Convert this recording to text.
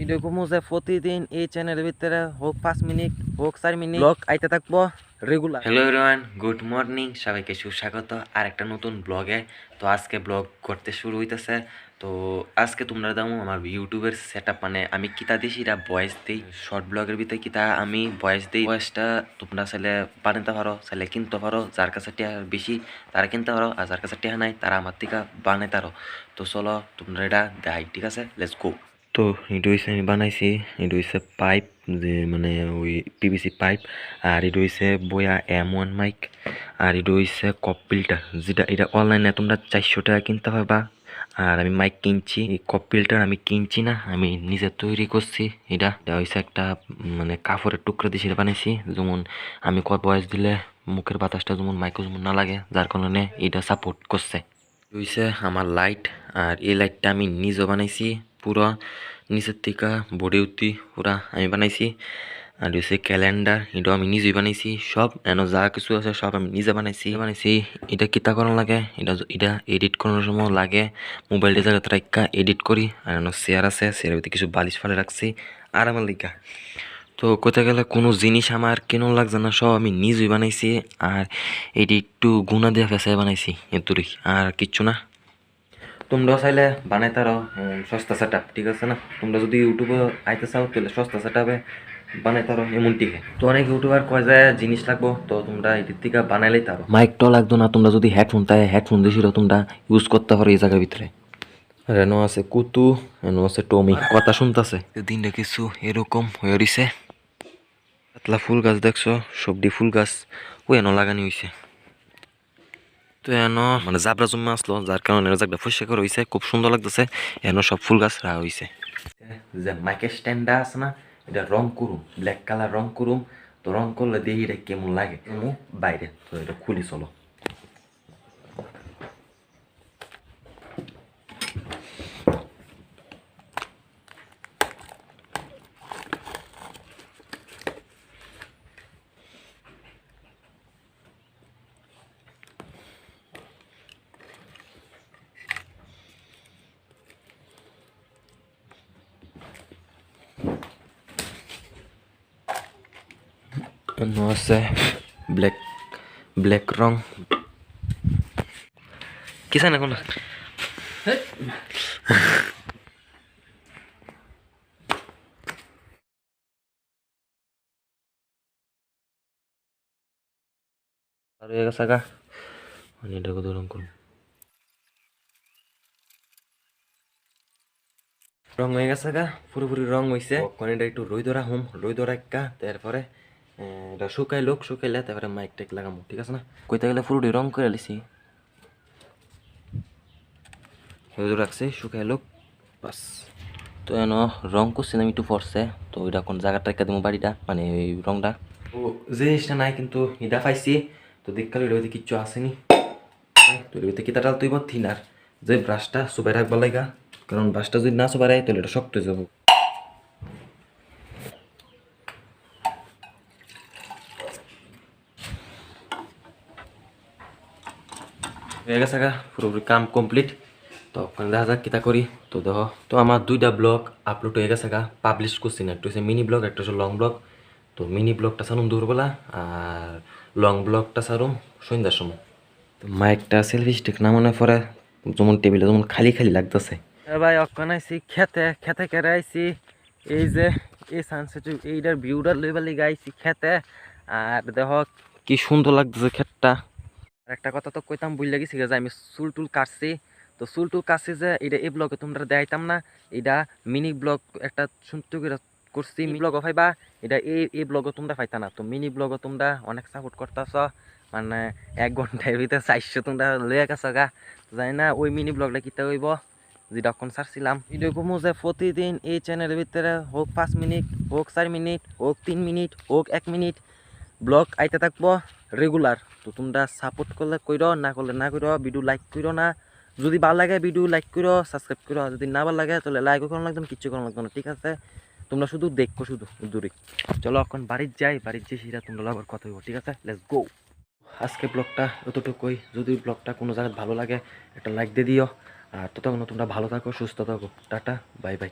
এরকম যে প্রতিদিন এই চ্যানেলের ভিতরে হোক 5 মিনিট হোক 4 মিনিট ব্লগ আইতে থাকবো regular. Hello everyone, good morning, সবাইকে সুস্বাগত আর একটা নতুন ব্লগে। তো আজকে ব্লগ করতে শুরু হইতেছে। তো আজকে তোমরা দামো আমার ইউটিউবের সেট আপ, মানে আমি কিতা দিই সেটা ভয়েস দিই শর্ট ব্লগের ভিতরে, কিতা আমি ভয়েস দিই। ভয়েসটা তোমরা চাইলে বানাতে পারো, চাইলে কিনতে পারো। যার কাছে টিয়া বেশি তারা কিনতে পারো, আর যার কাছে টিয়া নাই তারা আমার থেকে বানাইতে পারো। তো চলো তোমরা এটা দেখাই, ঠিক আছে? Let's go. তো এটা হইছে আমি বানাইছি, এটা হইছে পাইপ, যে মানে ওই পিভিসি পাইপ। আর এটা হইছে বয়া M1 মাইক। আর এটা হইছে কপ ফিল্টার, যেটা এটা অনলাইনে তোমরা 400 টাকা কিনতে পারবা। আর আমি মাইক কিনছি, এই কপ ফিল্টার আমি কিনছি না, আমি নিজে তৈরি করছি। এটা হইছে একটা মানে কাপড়ের টুকরা দিয়ে সেটা বানাইছি, যেমন আমি ভয়েস দিলে মুখের বাতাসটা যেমন মাইকও যেমন না লাগে, যার কারণে এটা সাপোর্ট করছে। হইছে আমার লাইট। আর এই লাইটটা আমি নিজে বানাইছি, পুরো নিচের থেকে বডি উঠতি পুরা আমি বানাইছি। আর হচ্ছে ক্যালেন্ডার, এটাও আমি নিজেই বানাইছি। সব এন যা কিছু আছে সব আমি নিজে বানাইছি। এটা কিতা করানো লাগে, এটা এডিট করানোর সময় লাগে মোবাইলটা জায়গাতে রাখা এডিট করি। আর চেয়ার আছে, চেয়ারের ভিতরে কিছু বালিশ ফালে রাখছি আর আমার লিখা। তো কোথায় গেলে কোনো জিনিস আমার কেন লাগছে না, সব আমি নিজেই বানাইছি। আর এটি একটু গুণা দিয়ে ফেসায় বানাইছি এতুরি, আর কিচ্ছু না। তোমরাও চাইলে বানাইতে পারো সস্তা সেট আপ, ঠিক আছে না? তোমরা যদি ইউটিউবে আইতে চাও তাহলে সস্তা সেট আপে বানাইতে পারো এমন টিকে। তো অনেক ইউটিউবার কয় যায় জিনিস লাগবো, তো তোমরা এটির থেকে বানাইলেই পারো। মাইকটাও লাগতো না, তোমরা যদি হেডফোন তাই হেডফোন দিয়েছিল তোমরা ইউজ করতে পারো এই জায়গার ভিতরে। রেনো আছে কুতু, এনো আছে টমি, কথা শুনতেছে। দিনটা কিছু এরকম হয়ে রইছে। পাতলা ফুল গাছ দেখছো, সবজি ফুল গাছ ও এনো লাগানি হইছে। তো এনো মানে জাবরা জমা আসলো, যার কারণে জায়গাটা পরিষ্কার হইছে, খুব সুন্দর লাগতেছে। এনো সব ফুল গাছ রাখা হইছে। যে মাইকের স্ট্যান্ডটা আছে না, এটা রং করুম, ব্ল্যাক কালার রং করুম। তো রং করলে দেখি এটা কেমন লাগে বাইরে। তো এটা খুলি চলো। এনো আছে ব্ল্যাক ব্ল্যাক রং কিসান এখন আর হয়ে গেছে গা, মানে এটা কত রং করুন। রং হয়ে গেছে গা, পুরোপুরি রং হয়েছে। ওখানে এটা একটু রই ধরা হুম, রই ধরা একটা, তারপরে এটা শুকাইলে তারপরে মাইক টাইক লাগামো, ঠিক আছে না? কইতে গেলে পুরোটি রং করে লিছি, রই রাখছে শুকাই লোক বাস। তো এন রং করছিলাম একটু ফরছে, তো ওইটা কোন জায়গাটা একটা দেবো বাড়িটা, মানে এই রংটা। ও জিনিসটা নাই কিন্তু এটা পাইছি। তো দেখকাল এর ভিতরে কিচ্ছু আসেনি। তো এর ভিতরে কিতাটা তুই থিনার যে ব্রাশটা সুপাই রাখবার লাগা, কারণ ব্রাশটা যদি না সুপাই রাখে তাহলে এটা শক্ত হয়ে যাবো। হয়ে গেছে গা, পুরোপুরি কাম কমপ্লিট। তো ওখানে দেখা যাক কিতা করি। তো দেখো, তো আমার 2টা ব্লগ আপলোড হয়ে গেছে গা, পাবলিশ করছি না। একটা হচ্ছে মিনি ব্লগ, একটা হচ্ছে লং ব্লগ। তো মিনি ব্লগটা ছাড়ুম দুপুরবেলা, আর লং ব্লগটা ছাড়ুম সন্ধ্যার সময়। তো মাইকটা সেলফি স্টিক না মনে পড়ে, যেমন টেবিলে যেমন খালি খালি লাগতেছে। ভাই অক্ষণ আইসি খেতে, খেতে কেড়ে আইসি। এই যে এই সানসেট এইটার ভিউটা লেভেলে গাইছি খেতে। আর দেখো কি সুন্দর লাগতেছে ক্ষেতটা। আর একটা কথা তো কইতাম ভুল গেছি যে আমি চুল টুল কাটছি। তো চুল টুল কাটছি যে এটা এই ব্লগে তোমরা দেখাইতাম না। এটা মিনি ব্লগ একটা শুনতে করছি, মিনি ব্লগও পাইবা। এটা এই ব্লগও তোমরা পাইতা না। তো মিনি ব্লগও তোমরা অনেক সাপোর্ট করতেছ, মানে 1 ঘন্টার ভিতরে 400 তোমরা লইয়া গেছো গা। জানি না ওই মিনি ব্লগটা কিতা হইব যেটা এখন ছাড়ছিলাম। এরকম যে প্রতিদিন এই চ্যানেলের ভিতরে হোক 5 মিনিট হোক 4 মিনিট হোক 3 মিনিট হোক 1 মিনিট ব্লগ আইতে থাকবো রেগুলার। তো তোমরা সাপোর্ট করলে কইরো, না করলে না কইরো। ভিডিও লাইক কইরো না, যদি ভালো লাগে ভিডিও লাইক কইরো, সাবস্ক্রাইব কইরো। যদি না ভালো লাগে তাহলে লাইকও করানো লাগবে না, কিচ্ছু করানো লাগবে না, ঠিক আছে? তোমরা শুধু দেখো, শুধু দূরে। চলো এখন বাড়ির যাই, বাড়ির যে সেটা তোমরা আবার কথা হইব, ঠিক আছে? Let's go. আজকে ব্লগটা এতটুকুই। যদি ব্লগটা কোনো জায়গায় ভালো লাগে একটা লাইক দিয়ে দিও। আর ততক্ষণ তোমরা ভালো থাকো, সুস্থ থাকো। Tata, bye bye.